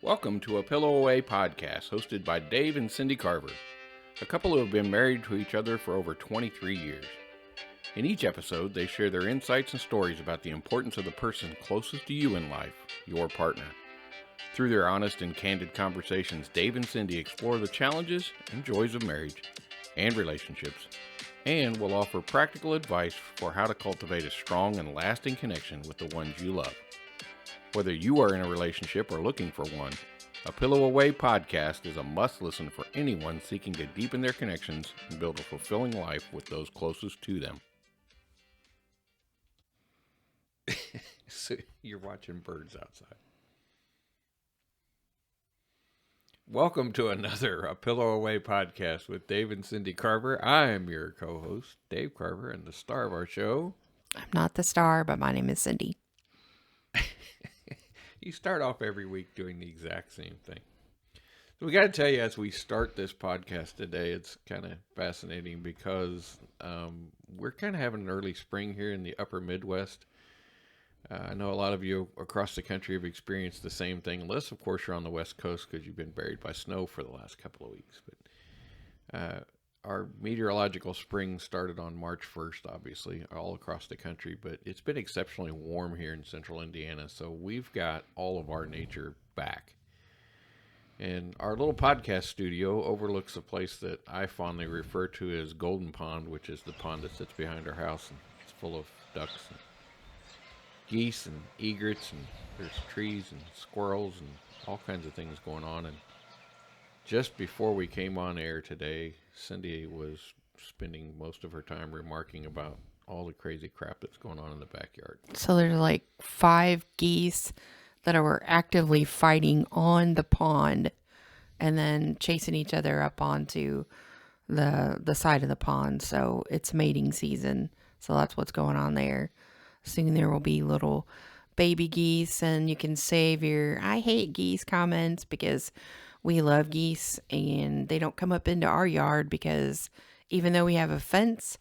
Welcome to a Pillow Away podcast hosted by Dave and Cindy Carver, a couple who have been married to each other for over 23 years. In each episode, they share their insights and stories about the importance of the person closest to you in life, your partner. Through their honest and candid conversations, Dave and Cindy explore the challenges and joys of marriage and relationships, and will offer practical advice for how to cultivate a strong and lasting connection with the ones you love. Whether you are in a relationship or looking for one, a Pillow Away podcast is a must-listen for anyone seeking to deepen their connections and build a fulfilling life with those closest to them. So you're watching birds outside. Welcome to another A Pillow Away podcast with Dave and Cindy Carver. I am your co-host, Dave Carver, and the star of our show. I'm not the star, but my name is Cindy. You start off every week doing the exact same thing. So we got to tell you, as we start this podcast today, it's kind of fascinating because we're kind of having an early spring here in the upper Midwest. I know a lot of you across the country have experienced the same thing, unless, of course, you're on the West Coast because you've been buried by snow for the last couple of weeks. But our meteorological spring started on March 1st, obviously, all across the country, but it's been exceptionally warm here in central Indiana, so we've got all of our nature back. And our little podcast studio overlooks a place that I fondly refer to as Golden Pond, which is the pond that sits behind our house, and it's full of ducks and geese and egrets, and there's trees and squirrels and all kinds of things going on. And just before we came on air today, Cindy was spending most of her time remarking about all the crazy crap that's going on in the backyard. So there's like 5 geese that are actively fighting on the pond and then chasing each other up onto the side of the pond. So it's mating season. So that's what's going on there. Soon there will be little baby geese, and you can save your I hate geese comments because we love geese and they don't come up into our yard because even though we have a fence,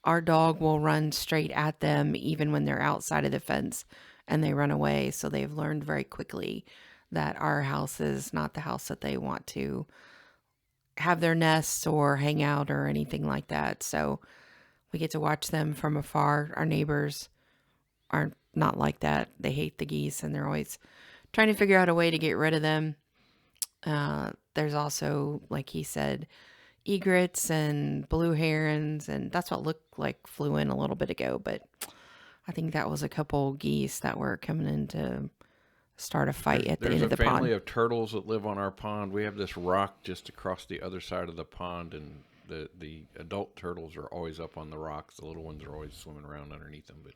our dog will run straight at them even when they're outside of the fence and they run away. So they've learned very quickly that our house is not the house that they want to have their nests or hang out or anything like that. So we get to watch them from afar. Our neighbors are not like that. They hate the geese and they're always trying to figure out a way to get rid of them. There's also, like he said, egrets and blue herons, and that's what looked like flew in a little bit ago, but I think that was a couple geese that were coming in to start a fight at the end of the pond. There's a family of turtles that live on our pond. We have this rock just across the other side of the pond, and the adult turtles are always up on the rocks. The little ones are always swimming around underneath them, but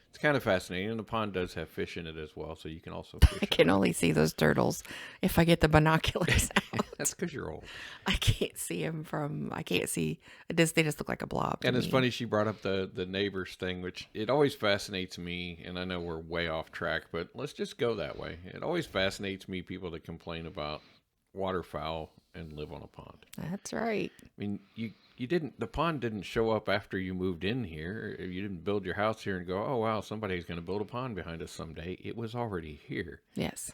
it's kind of fascinating, and the pond does have fish in it as well, so you can also fish. I can only see those turtles if I get the binoculars out. That's because you're old. I can't see them I can't see. They just look like a blob. And it's funny she brought up the neighbors thing, which it always fascinates me, and I know we're way off track, but let's just go that way. It always fascinates me, people that complain about waterfowl and live on a pond. That's right. I mean, the pond didn't show up after you moved in here. You didn't build your house here and go, oh, wow, somebody's going to build a pond behind us someday. It was already here. Yes.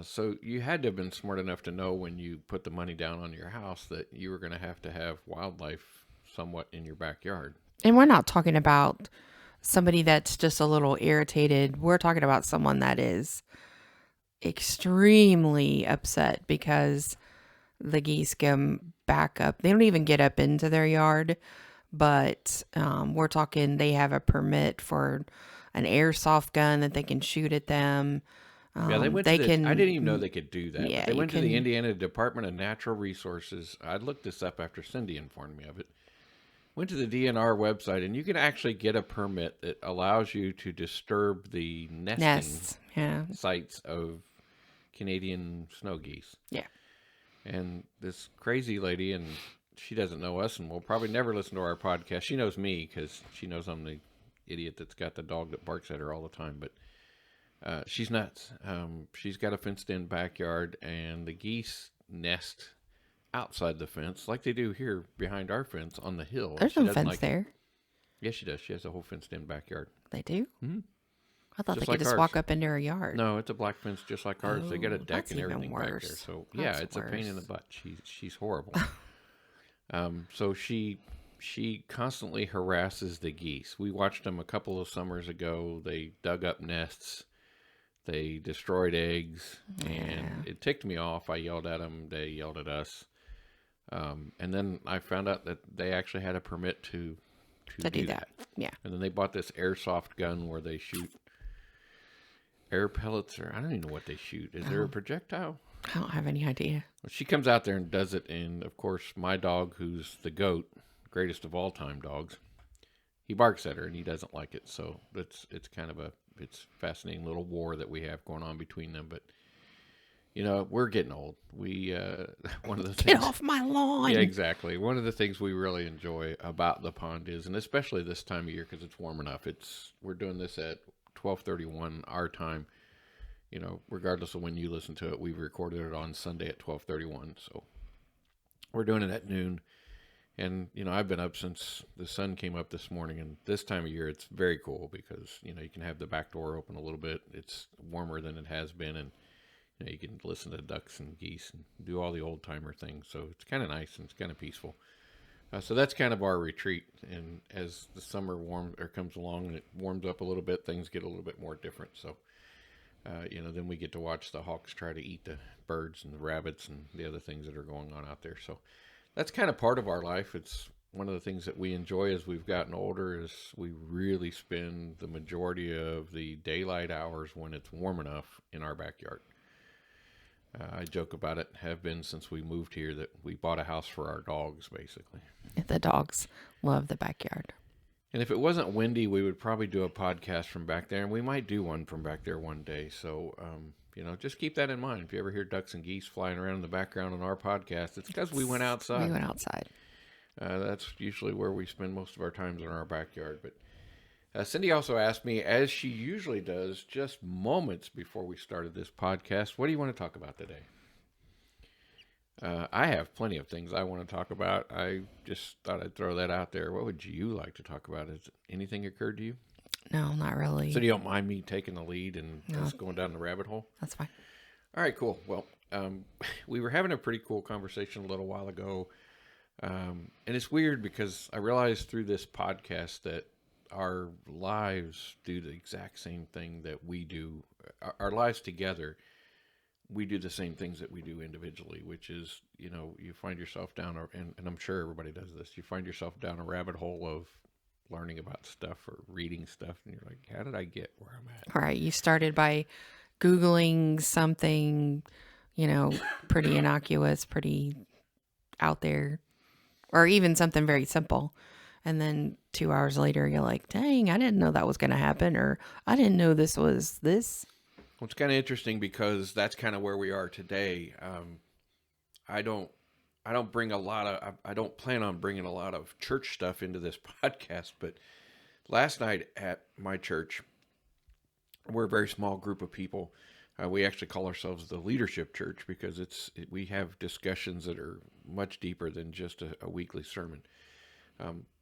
So you had to have been smart enough to know when you put the money down on your house that you were going to have wildlife somewhat in your backyard. And we're not talking about somebody that's just a little irritated. We're talking about someone that is extremely upset because the geese come back up. They don't even get up into their yard, but we're talking they have a permit for an airsoft gun that they can shoot at them. Yeah, I didn't even know they could do that. Yeah, they went to the Indiana Department of Natural Resources. I looked this up after Cindy informed me of it. Went to the DNR website, and you can actually get a permit that allows you to disturb the nesting sites of Canadian snow geese. Yeah. And this crazy lady, and she doesn't know us, and will probably never listen to our podcast. She knows me because she knows I'm the idiot that's got the dog that barks at her all the time. But she's nuts. She's got a fenced-in backyard, and the geese nest outside the fence like they do here behind our fence on the hill. There's no fence there. Yes, she does. She has a whole fenced-in backyard. They do? Mm-hmm. I thought Just they like could just ours. walk up into her yard. No, it's a black fence just like ours. They got a Oh, deck that's and even everything back there. worse. So yeah, That's it's a pain in the worse. butt. She's horrible. So she constantly harasses the geese. We watched them a couple of summers ago. They dug up nests. They destroyed eggs, Yeah. and it ticked me off. I yelled at them. They yelled at us. And then I found out that they actually had a permit to do that. Yeah. And then they bought this airsoft gun where they shoot air pellets, or I don't even know what they shoot. Is there a projectile? I don't have any idea. Well, she comes out there and does it, and of course, my dog, who's the goat, greatest of all time dogs, he barks at her and he doesn't like it. So it's kind of it's fascinating little war that we have going on between them. But you know, we're getting old. We one of the things. Get off my lawn. Yeah, exactly. One of the things we really enjoy about the pond is, and especially this time of year because it's warm enough. We're doing this at 12:31 our time. You know, regardless of when you listen to it, we recorded it on Sunday at 12:31. So we're doing it at noon. And, you know, I've been up since the sun came up this morning. And this time of year, it's very cool because, you know, you can have the back door open a little bit. It's warmer than it has been. And, you know, you can listen to ducks and geese and do all the old timer things. So it's kind of nice and it's kind of peaceful. So that's kind of our retreat. And as the summer comes along and it warms up a little bit, things get a little bit more different. So, you know, then we get to watch the hawks try to eat the birds and the rabbits and the other things that are going on out there. So that's kind of part of our life. It's one of the things that we enjoy as we've gotten older is we really spend the majority of the daylight hours when it's warm enough in our backyard. I joke about it, have been since we moved here, that we bought a house for our dogs, basically. The dogs love the backyard. And if it wasn't windy, we would probably do a podcast from back there, and we might do one from back there one day. So, you know, just keep that in mind. If you ever hear ducks and geese flying around in the background on our podcast, it's because we went outside. We went outside. That's usually where we spend most of our times in our backyard. But Cindy also asked me, as she usually does, just moments before we started this podcast, what do you want to talk about today? I have plenty of things I want to talk about. I just thought I'd throw that out there. What would you like to talk about? Has anything occurred to you? No, not really. So you don't mind me taking the lead and just going down the rabbit hole? That's fine. All right, cool. Well, we were having a pretty cool conversation a little while ago. And it's weird because I realized through this podcast that our lives do the exact same thing that we do. Our lives together, we do the same things that we do individually, which is, you know, you find yourself down, and I'm sure everybody does this, you find yourself down a rabbit hole of learning about stuff or reading stuff, and you're like, how did I get where I'm at? All right. You started by Googling something, you know, pretty innocuous, pretty out there, or even something very simple. And then 2 hours later, you're like, dang, I didn't know that was going to happen, or I didn't know this was this. Well, it's kind of interesting because that's kind of where we are today. I don't plan on bringing a lot of church stuff into this podcast, but last night at my church, we're a very small group of people. We actually call ourselves the leadership church because we have discussions that are much deeper than just a weekly sermon.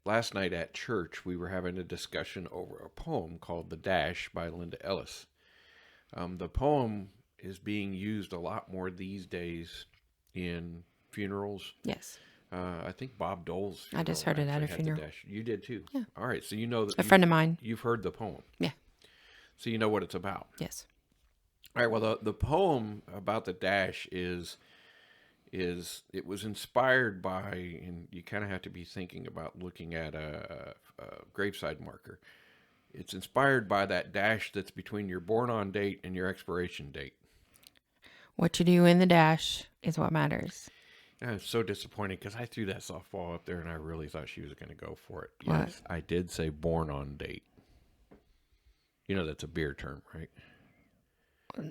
Last night at church, we were having a discussion over a poem called The Dash by Linda Ellis. The poem is being used a lot more these days in funerals. Yes. I think Bob Dole's I just heard it at a funeral. You did too? Yeah. All right. So you know that A friend of mine. you've heard the poem. Yeah. So you know what it's about. Yes. All right. Well, the poem about the dash is it was inspired by, and you kind of have to be thinking about looking at a graveside marker. It's inspired by that dash that's between your born on date and your expiration date. What you do in the dash is what matters. And it's so disappointing because I threw that softball up there and I really thought she was going to go for it. What? Yes, I did say born on date. You know that's a beer term, right?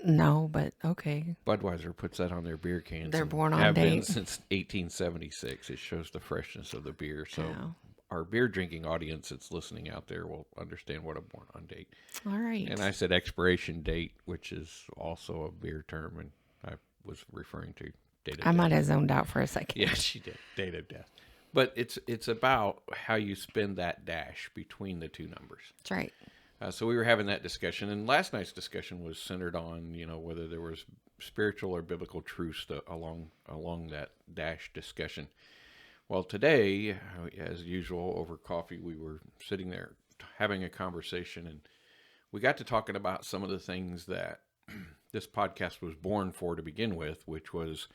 No, but okay. Budweiser puts that on their beer cans. They're and born on have been date. since 1876. It shows the freshness of the beer. So Oh. our beer drinking audience that's listening out there will understand what a born on date. All right. And I said expiration date, which is also a beer term, and I was referring to date of I death. might have zoned out for a second. Yeah, she did. Date of death. But it's about how you spend that dash between the two numbers. That's right. So we were having that discussion, and last night's discussion was centered on, whether there was spiritual or biblical truths along that dash discussion. Well, today, as usual, over coffee, we were sitting there having a conversation, and we got to talking about some of the things that this podcast was born for to begin with, which was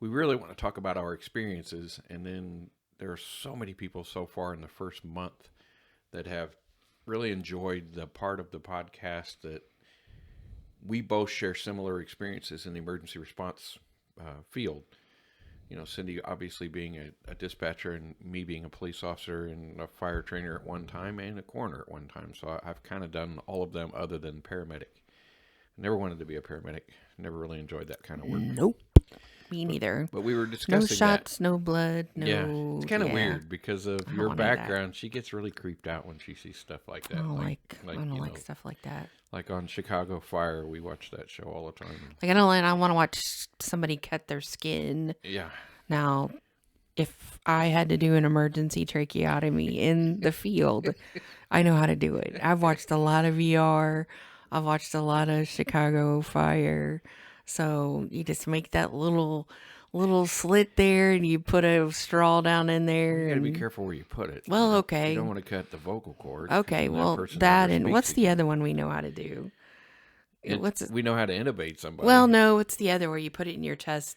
we really want to talk about our experiences. And then there are so many people so far in the first month that have really enjoyed the part of the podcast that we both share similar experiences in the emergency response field. Cindy obviously being a dispatcher, and me being a police officer and a fire trainer at one time and a coroner at one time. So I've kind of done all of them other than paramedic. Never wanted to be a paramedic. Never really enjoyed that kind of work. Nope. Me neither. But we were discussing no shots, no blood, no. Yeah, it's kind of weird because of your background. She gets really creeped out when she sees stuff like that. I don't like stuff like that. Like on Chicago Fire, we watch that show all the time. Like I want to watch somebody cut their skin. Yeah. Now, if I had to do an emergency tracheotomy in the field, I know how to do it. I've watched a lot of ER. I've watched a lot of Chicago Fire. So you just make that little slit there, and you put a straw down in there. You got to be careful where you put it. Well, okay. You don't want to cut the vocal cord. Okay, well, that and what's the other one we know how to do? We know how to intubate somebody. Well, no, it's the other where you put it in your chest.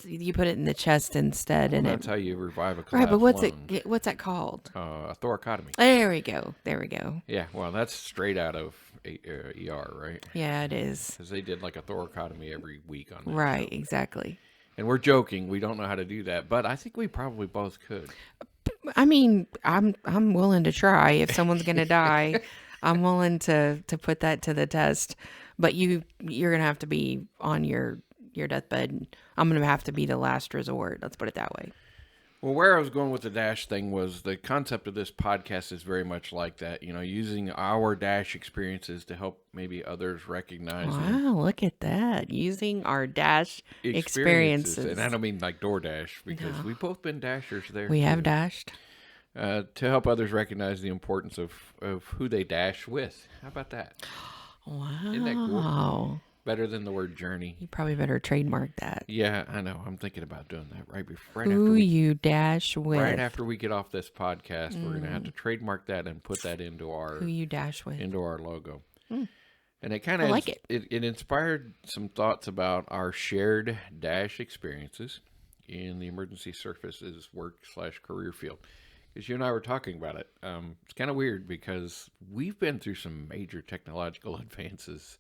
You put it in the chest instead, and that's how you revive a collapsed right. But lung. what's that called? A thoracotomy. There we go. Yeah, well, that's straight out of ER, right? Yeah, it is. Because they did like a thoracotomy every week on that right, show. Exactly. And we're joking. We don't know how to do that, but I think we probably both could. I mean, I'm willing to try. If someone's gonna die, I'm willing to put that to the test. But you're gonna have to be on your deathbed. I'm gonna have to be the last resort. Let's put it that way. Well, where I was going with the dash thing was the concept of this podcast is very much like that. Using our dash experiences to help maybe others recognize. Wow, look at that! Using our dash experiences. And I don't mean like DoorDash, because we've both been dashers there. We have dashed. To help others recognize the importance of who they dash with. How about that? Wow. Isn't that cool? Better than the word journey. You probably better trademark that. Yeah, I know. I'm thinking about doing that right before. Who you dash with. Right after we get off this podcast, we're going to have to trademark that and put that into our who you dash with into our logo. And it kind of like it. It inspired some thoughts about our shared dash experiences in the emergency services work/career field. Because you and I were talking about it. It's kind of weird because we've been through some major technological advances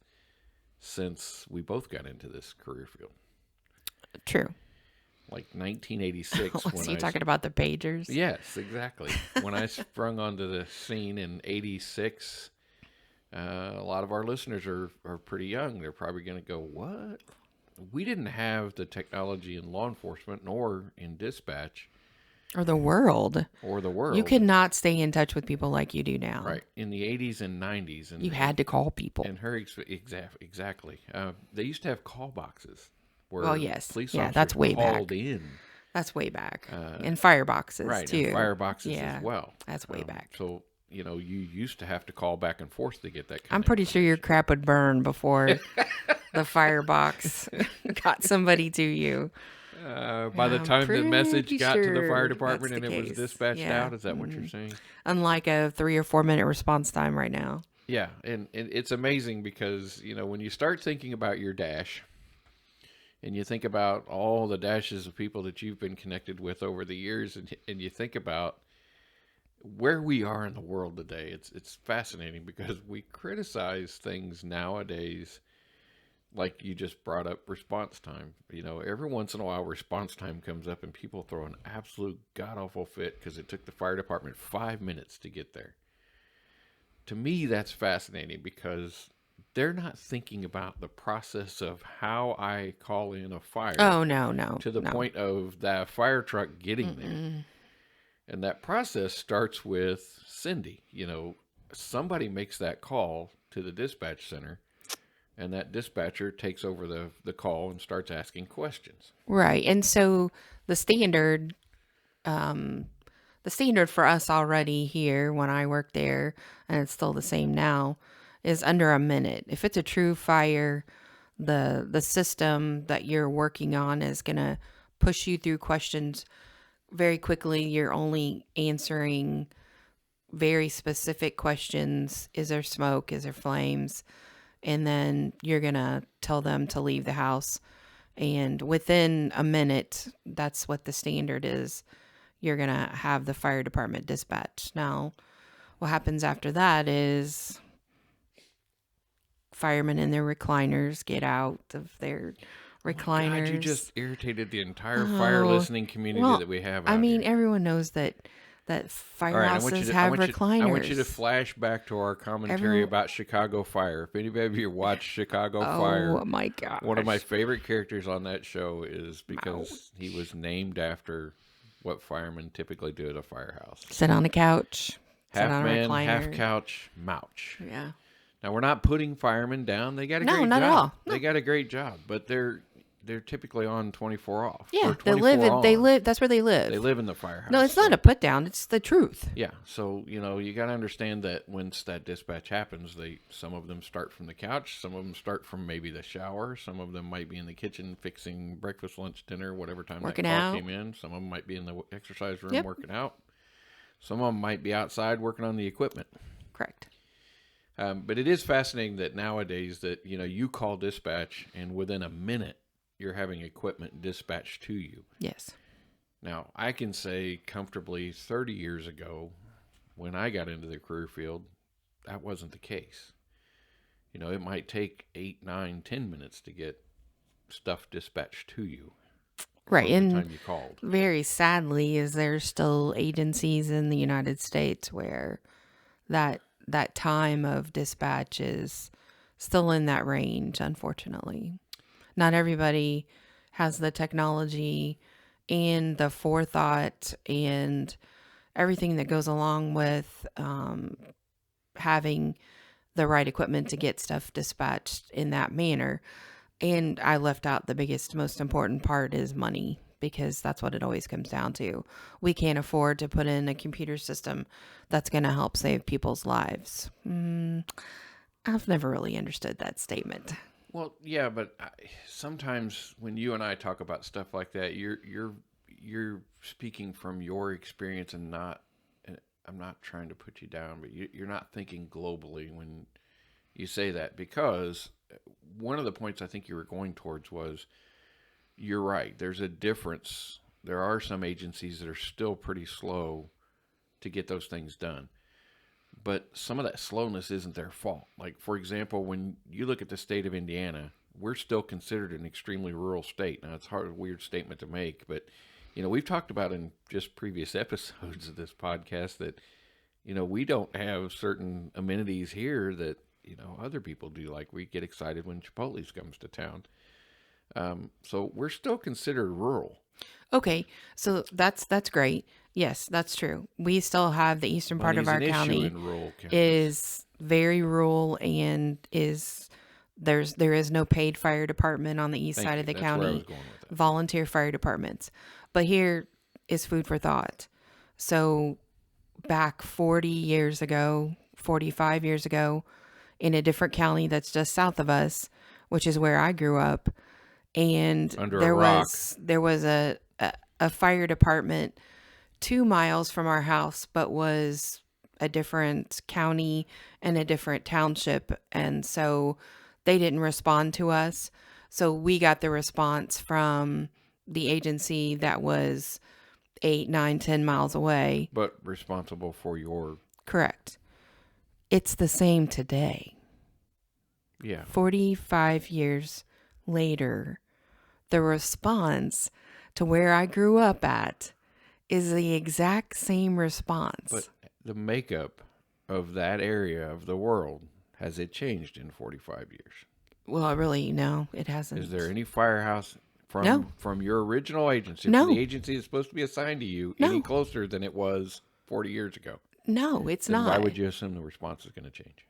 since we both got into this career field. True. Like 1986. So you're talking about the pagers? Yes, exactly. When I sprung onto the scene in 86, a lot of our listeners are pretty young. They're probably going to go, what? We didn't have the technology in law enforcement nor in dispatch. Or the world. You could not stay in touch with people like you do now. Right. In the 80s and 90s. And you had to call people. And exactly. They used to have call boxes. Where police officers that's way called back. in. That's way back. And fireboxes, right, too. And fireboxes as well. That's way back. So, you used to have to call back and forth to get that kind I'm pretty sure your crap would burn before the firebox got somebody to you. By the time the message got to the fire department and it was dispatched Yeah. out, is that what you're saying? Unlike a 3 or 4 minute response time right now. Yeah, and it's amazing because, when you start thinking about your dash and you think about all the dashes of people that you've been connected with over the years and you think about where we are in the world today, it's fascinating because we criticize things nowadays. Like you just brought up response time. Every once in a while response time comes up and people throw an absolute god-awful fit because it took the fire department 5 minutes to get there. To me, that's fascinating because they're not thinking about the process of how I call in a fire. Oh, no. To the point of that fire truck getting there. And that process starts with Cindy. Somebody makes that call to the dispatch center. And that dispatcher takes over the call and starts asking questions. Right. And so the standard the standard for us already here when I worked there, and it's still the same now, is under a minute. If it's a true fire, the system that you're working on is going to push you through questions very quickly. You're only answering very specific questions. Is there smoke? Is there flames? And then you're going to tell them to leave the house. And within a minute, that's what the standard is. You're going to have the fire department dispatch. Now, what happens after that is firemen in their recliners get out of their recliners. God, you just irritated the entire fire listening community that we have out I mean, here. everyone knows that All right, firehouses have recliners. I want you to flash back to our commentary about Chicago Fire. If anybody of you watched Chicago Fire, oh my gosh. one of my favorite characters on that show is because he was named after what firemen typically do at a firehouse. Sit on a couch. Sit Half on a man, recliner. half couch, mouch. Yeah. Now we're not putting firemen down. They got a No, great not job. at all. No. They got a great job, but they're typically on 24 off. Yeah, or they 24 on. live. That's where they live. They live in the firehouse. No, it's not a put down. It's the truth. Yeah, so you got to understand that once that dispatch happens, some of them start from the couch, some of them start from maybe the shower, some of them might be in the kitchen fixing breakfast, lunch, dinner, whatever time Working that call out. came in. Some of them might be in the exercise room Yep. working out. Some of them might be outside working on the equipment. Correct. But it is fascinating that nowadays that you call dispatch and within a minute you're having equipment dispatched to you. Yes. Now, I can say comfortably 30 years ago, when I got into the career field, that wasn't the case. It might take 8, 9, 10 minutes to get stuff dispatched to you. Right. From And the time you called. very sadly, is there still agencies in the United States where that time of dispatch is still in that range, unfortunately. Not everybody has the technology and the forethought and everything that goes along with having the right equipment to get stuff dispatched in that manner. And I left out the biggest, most important part is money, because that's what it always comes down to. We can't afford to put in a computer system that's going to help save people's lives. I've never really understood that statement. Well, yeah, but sometimes when you and I talk about stuff like that, you're speaking from your experience and not. I'm not trying to put you down, but you're not thinking globally when you say that, because one of the points I think you were going towards was you're right. There's a difference. There are some agencies that are still pretty slow to get those things done. But some of that slowness isn't their fault. Like, for example, when you look at the state of Indiana, we're still considered an extremely rural state. Now, it's a weird statement to make, but, we've talked about in just previous episodes of this podcast that, we don't have certain amenities here that, other people do. Like, we get excited when Chipotle's comes to town. So we're still considered rural. Okay, so that's great. Yes, that's true. We still have the eastern part of our county is very rural, and there is no paid fire department on the east side of the county. Volunteer fire departments. But here is food for thought. So back 40 years ago, 45 years ago, in a different county that's just south of us, which is where I grew up, and there was a fire department 2 miles from our house, but was a different county and a different township. And so they didn't respond to us. So we got the response from the agency that was 8, 9, 10 miles away. But responsible for your... Correct. It's the same today. Yeah. 45 years later, the response to where I grew up at is the exact same response. But the makeup of that area of the world, has it changed in 45 years? Well, really, no, it hasn't. Is there any firehouse from your original agency, No. from the agency that's supposed to be assigned to you, any closer than it was 40 years ago? No, it's Then not. why would you assume the response is going to change?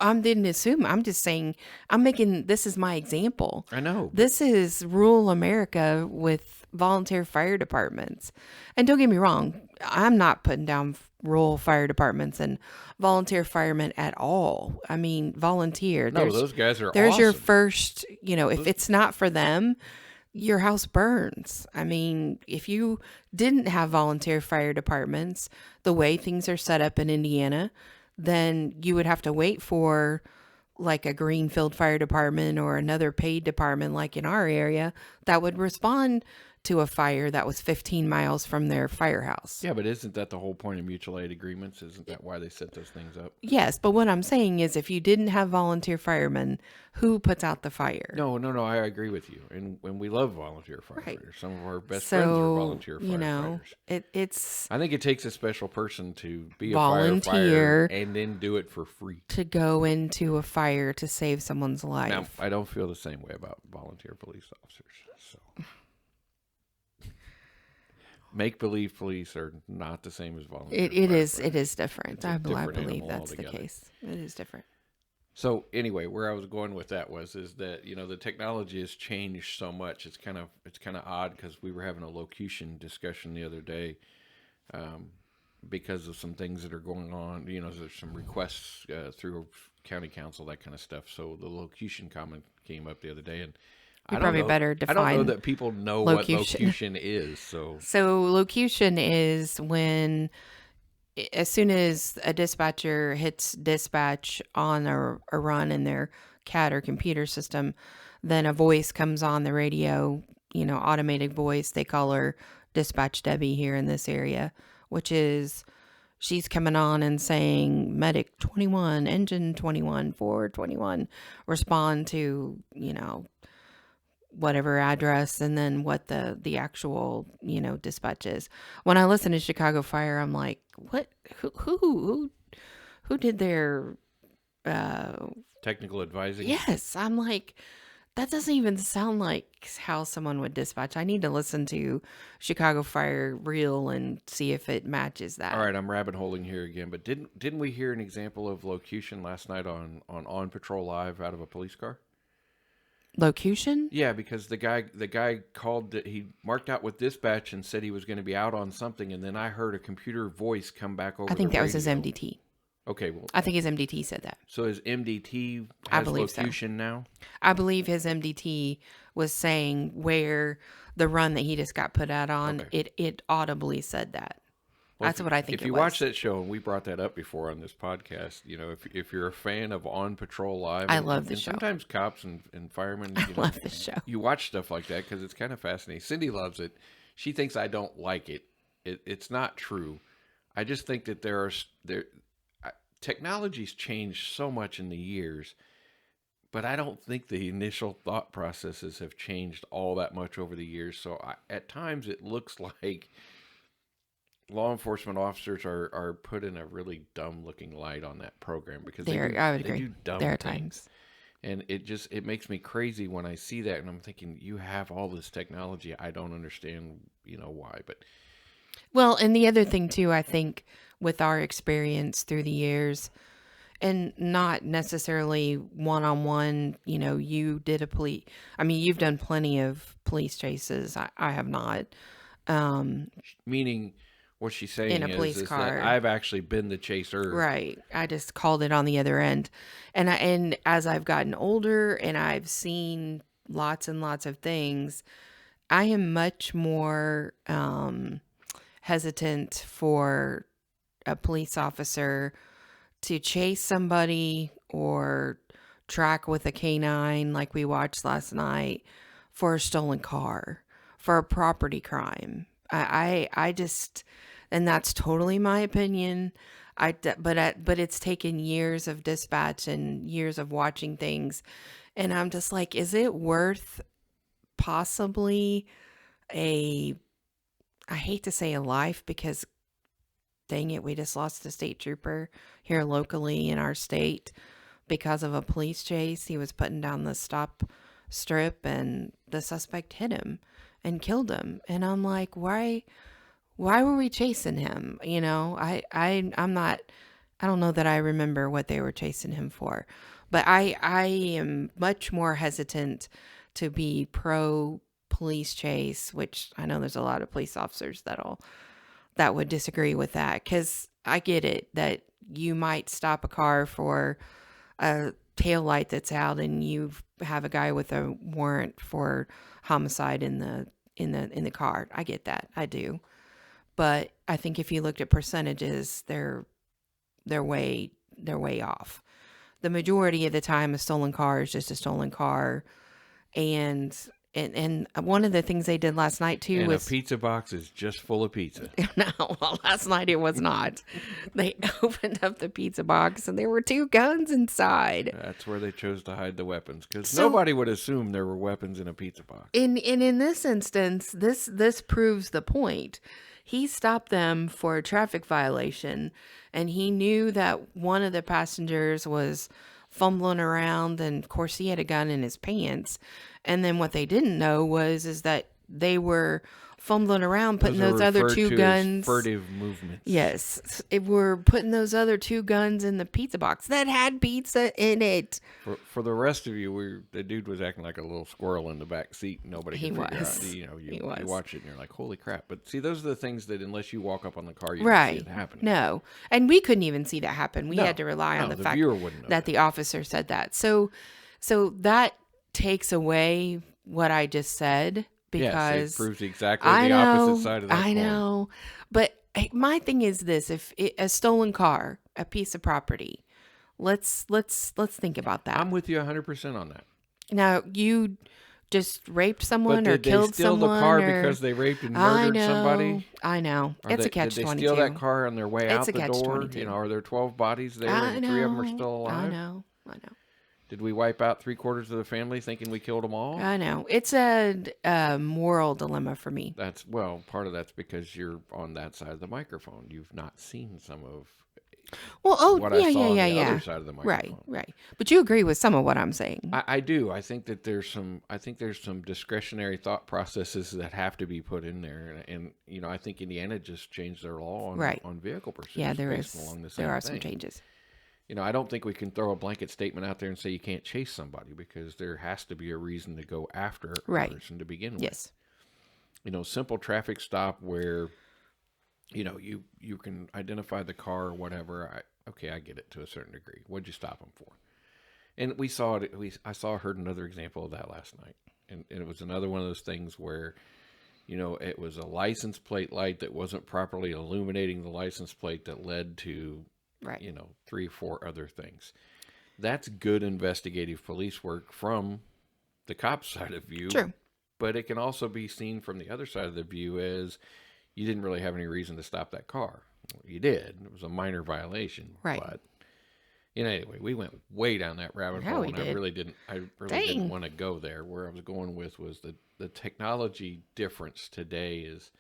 I didn't assume. I'm just saying, this is my example. I know. This is rural America with volunteer fire departments. And don't get me wrong, I'm not putting down rural fire departments and volunteer firemen at all. I mean, volunteer. No, those guys are There's your awesome. first, if it's not for them, your house burns. I mean, if you didn't have volunteer fire departments, the way things are set up in Indiana, then you would have to wait for like a Greenfield Fire Department or another paid department like in our area that would respond to a fire that was 15 miles from their firehouse. Yeah, but isn't that the whole point of mutual aid agreements? Isn't that why they set those things up? Yes, but what I'm saying is if you didn't have volunteer firemen, who puts out the fire? No, I agree with you. And we love volunteer firefighters. Right. Some of our best friends are volunteer firefighters. You know, it's I think it takes a special person to be a volunteer firefighter and then do it for free. to go into a fire to save someone's life. Now, I don't feel the same way about volunteer police officers. So, make-believe police are not the same as volunteer. It is different. It's a I different believe animal that's altogether. the case. It is different. So anyway, where I was going with that is that the technology has changed so much. It's kind of odd because we were having a locution discussion the other day, because of some things that are going on. There's some requests through county council, that kind of stuff. So the locution comment came up the other day, and You probably better I don't know define that people know locution. what locution is. So locution is when, as soon as a dispatcher hits dispatch on a run in their CAD or computer system, then a voice comes on the radio, automated voice. They call her Dispatch Debbie here in this area, which is she's coming on and saying medic 21, engine 21, 421, respond to, whatever address, and then what the actual dispatch is. When I listen to Chicago Fire, I'm like, what? Who did their technical advising. yes? I'm like, that doesn't even sound like how someone would dispatch. I need to listen to Chicago Fire reel and see if it matches that. All right, I'm rabbit holing here again, but didn't we hear an example of locution last night on Patrol Live out of a police car? Locution? Yeah, because the guy called that he marked out with dispatch and said he was going to be out on something, and then I heard a computer voice come back over. I think the that was his radio. MDT. Okay, well, I think his MDT said that. so his MDT I has believe so. locution now. I believe his MDT was saying where the run that he just got put out on, Okay. it audibly said that. Well, That's what I think If it you was. watch that show, and we brought that up before on this podcast, if you're a fan of On Patrol Live, I and- love the and show. Sometimes cops and firemen, I love this show. you watch stuff like that because it's kind of fascinating. Cindy loves it. She thinks I don't like it. It's not true. I just think that technology's changed so much in the years, but I don't think the initial thought processes have changed all that much over the years. So at times it looks like law enforcement officers are put in a really dumb looking light on that program because I would they agree. do dumb There are things. times. And it makes me crazy when I see that, and I'm thinking, you have all this technology. I don't understand, why. But Well, and the other thing too, I think with our experience through the years, and not necessarily one-on-one, you did you've done plenty of police chases. I have not. meaning, what she's saying In a police is car. that I've actually been the chaser. Right. I just called it on the other end. And as I've gotten older and I've seen lots and lots of things, I am much more hesitant for a police officer to chase somebody or track with a canine like we watched last night for a stolen car, for a property crime. I just, and that's totally my opinion. But it's taken years of dispatch and years of watching things, and I'm just like, is it worth possibly I hate to say a life, because dang it, we just lost a state trooper here locally in our state because of a police chase. He was putting down the stop strip and the suspect hit him and killed him. And I'm like, why were we chasing him? I'm not, I don't know that I remember what they were chasing him for, but I am much more hesitant to be pro police chase, which I know there's a lot of police officers that would disagree with that, because I get it that you might stop a car for a tail light that's out and you have a guy with a warrant for homicide in the car. I get that. I do. But I think if you looked at percentages, they're way off. The majority of the time, a stolen car is just a stolen car. And one of the things they did last night too And was a pizza box is just full of pizza. no, well, last night it was not. They opened up the pizza box and there were 2 guns inside. That's where they chose to hide the weapons, because nobody would assume there were weapons in a pizza box. In this instance, this proves the point. He stopped them for a traffic violation, and he knew that one of the passengers was fumbling around, and of course he had a gun in his pants. And then what they didn't know is that they were fumbling around, putting those other 2 guns. Furtive movements. Yes, we're putting those other 2 guns in the pizza box that had pizza in it. For the rest of you, the dude was acting like a little squirrel in the back seat. Nobody could figure out. You watch it and you're like, holy crap. But see, those are the things that unless you walk up on the car, you don't see it happening. No, and we couldn't even see that happen. We had to rely on the fact that the officer said that. So that takes away what I just said. Because it proves exactly the opposite side of that coin. I know. But my thing is this: a stolen car, a piece of property, let's think about that. I'm with you 100% on that. Now, you just raped someone or killed someone. Did they steal the car because they raped and murdered somebody? I know. It's a catch-22. Did they steal that car on their way out the door? Are there 12 bodies there and 3 of them are still alive? I know. Did we wipe out 3/4 of the family thinking we killed them all? I know. It's a moral dilemma for me. Part of that's because you're on that side of the microphone. You've not seen some of what I saw on the other side of the microphone. Right. But you agree with some of what I'm saying. I do. I think that there's some discretionary thought processes that have to be put in there, and I think Indiana just changed their law on vehicle pursuits. Yeah, there are some changes. I don't think we can throw a blanket statement out there and say you can't chase somebody, because there has to be a reason to go after a person to begin with. Yes. Simple traffic stop where, you can identify the car or whatever. I get it to a certain degree. What'd you stop them for? And we saw it. I heard another example of that last night. And it was another one of those things where, it was a license plate light that wasn't properly illuminating the license plate that led to 3 or 4 other things. That's good investigative police work from the cop's side of view. True. But it can also be seen from the other side of the view as you didn't really have any reason to stop that car. You did. It was a minor violation. Right. But anyway, we went way down that rabbit hole, and I really didn't want to go there. Where I was going with was the technology difference today is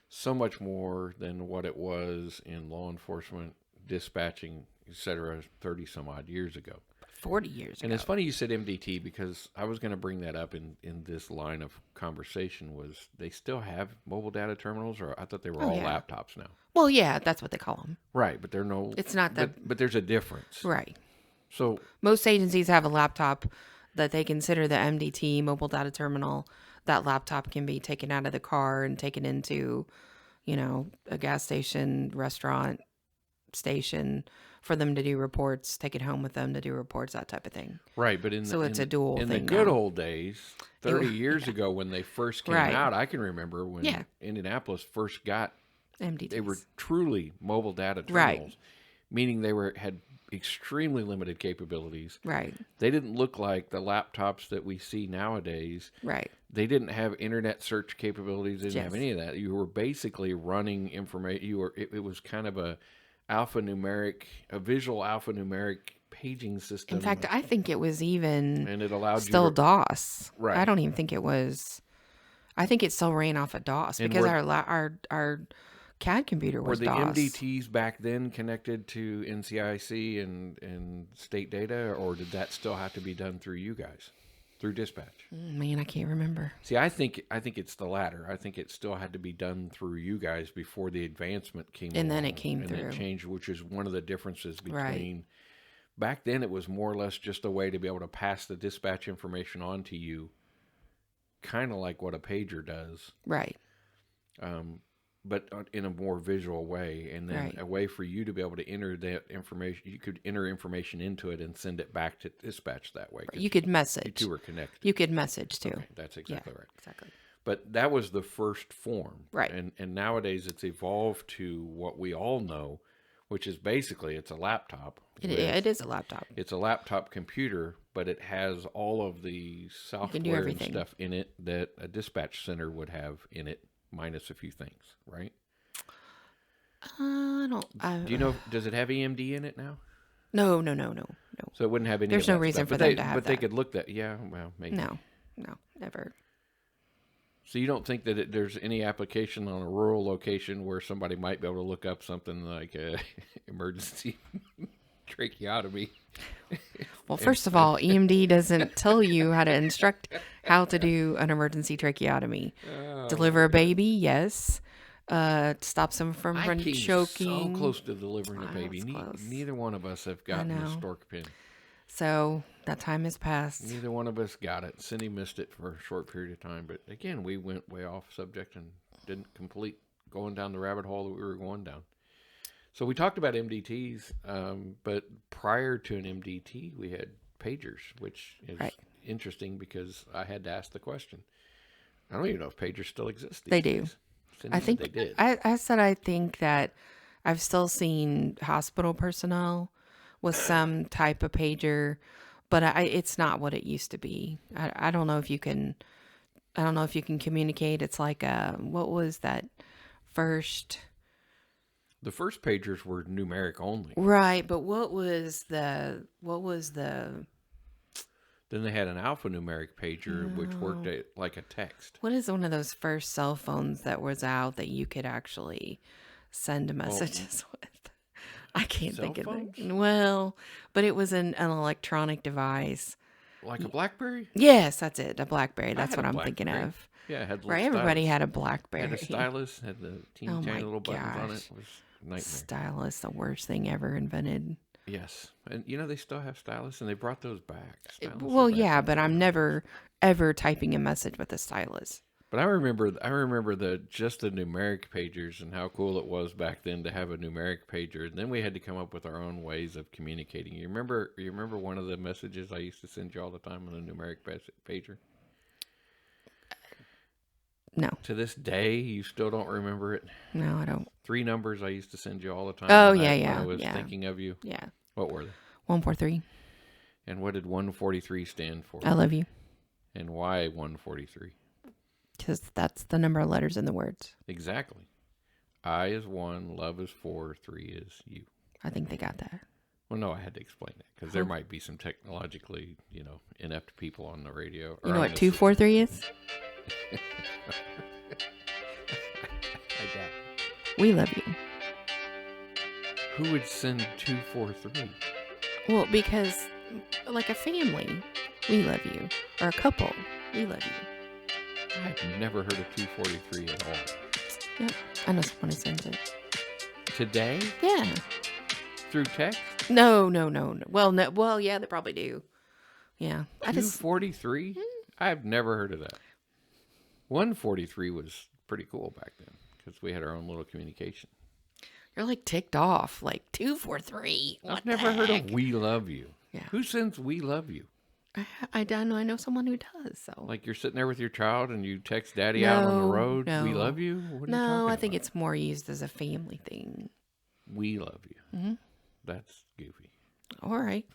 so much more than what it was in law enforcement, dispatching, etc., 30 some odd years ago. 40 years ago. And it's funny you said MDT, because I was going to bring that up in this line of conversation. Was they still have mobile data terminals, or I thought they were all laptops now? Well, yeah, that's what they call them. Right, but they're no. It's not that. But there's a difference. Right. So most agencies have a laptop that they consider the MDT, mobile data terminal. That laptop can be taken out of the car and taken into, a gas station, restaurant, station, for them to do reports, take it home with them to do reports, that type of thing. Right, but it's a dual thing. In the good old days, 30 years ago when they first came out, I can remember when Indianapolis first got MDTs. They were truly mobile data terminals, meaning they had extremely limited capabilities. Right. They didn't look like the laptops that we see nowadays. Right. They didn't have internet search capabilities. They didn't have any of that. You were basically running information. It was kind of a visual alphanumeric paging system. In fact, I think it was even and it allowed still DOS. Right. I don't even think it was. I think it still ran off of DOS because our CAD computer was DOS. DOS. Were the MDTs back then connected to NCIC and state data, or did that still have to be done through you guys, through dispatch? Man, I can't remember. See, I think it's the latter. I think it still had to be done through you guys before the advancement came and along, then it came through. And it changed, which is one of the differences between... Back then, it was more or less just a way to be able to pass the dispatch information on to you kind of like what a pager does, Right. but in a more visual way, and then Right. a way for you to be able to enter that information. You could enter information into it and send it back to dispatch that way. 'Cause You could you message. two are connected. You could message too. Okay, that's exactly right. Exactly. But that was the first form. Right. And nowadays it's evolved to what we all know, which is basically it's a laptop. It is a laptop. It's a laptop computer, but it has all of the software and everything. stuff in it that a dispatch center would have in it, minus a few things, right? I don't. Do you know, does it have EMD in it now? No. So it wouldn't have any There's of that no reason stuff. for But them they, to have But they that. could look that, yeah, well, maybe. No, never. So you don't think that there's any application on a rural location where somebody might be able to look up something like a emergency tracheotomy? Well, first of all, EMD doesn't tell you how to instruct how to do an emergency tracheotomy. Deliver a baby, yes. Stop them from I came choking. so close to delivering a I baby. was close. Neither one of us have gotten a know. stork pin. So that time has passed. Neither one of us got it. Cindy missed it for a short period of time. But again, we went way off subject and didn't complete going down the rabbit hole that we were going down. So we talked about MDTs, but prior to an MDT, we had pagers, which is Right. interesting because I had to ask the question. I don't even know if pagers still exist. They these do. days. Cindy I said think they did. I said I think that I've still seen hospital personnel with some type of pager, but it's not what it used to be. I don't know if you can. I don't know if you can communicate. It's like what was that first? The first pagers were numeric only. Right, but what was the Then they had an alphanumeric pager, which worked like a text. what is one of those first cell phones that was out that you could actually send messages with? I can't Cell think of phones? it. Well, but it was an electronic device. Like a BlackBerry? Yes, that's it. A BlackBerry. That's had what a I'm thinking BlackBerry. of. Yeah, it had little Right, everybody stylus. had a BlackBerry. Had a stylus, had the teeny Oh tiny my little buttons on it. gosh. It was a nightmare. Stylus, the worst thing ever invented. Yes. And you know, they still have stylus and they brought those back. Stylus are Well, back yeah, in but I'm business. never ever typing a message with a stylus. But I remember just the numeric pagers and how cool it was back then to have a numeric pager. And then we had to come up with our own ways of communicating. You remember one of the messages I used to send you all the time on a numeric pager? No, To this day, you still don't remember it. no, I don't. 3 numbers I used to send you all the time. Oh, when yeah, I was yeah. thinking of you. Yeah, What were they? 143. And what did 143 stand for? I love you, And why 143? because that's the number of letters in the words. Exactly. I is 1, love is 4, 3 is you. I think they got that. Well, no, I had to explain that because there might be some technologically, inept people on the radio. You know what 243 is? I doubt. We love you. Who would send 243? Well, because like a family, we love you, or a couple, we love you. I've never heard of 243 at all. Yep, I know someone who sends it. Today? Yeah. Through text? No. Well, no. Well, yeah, they probably do. Yeah. I just 243? I've never heard of that. 143 was pretty cool back then because we had our own little communication. you're like ticked off. Like 243. I've never heard of "We love you." Yeah. Who sends "We love you"? I don't know. I know someone who does. So Like you're sitting there with your child and you text daddy out on the No, road. no. "We love you." What are you no, talking I think about? it's more used as a family thing. "We love you." Mhm. That's goofy. All right.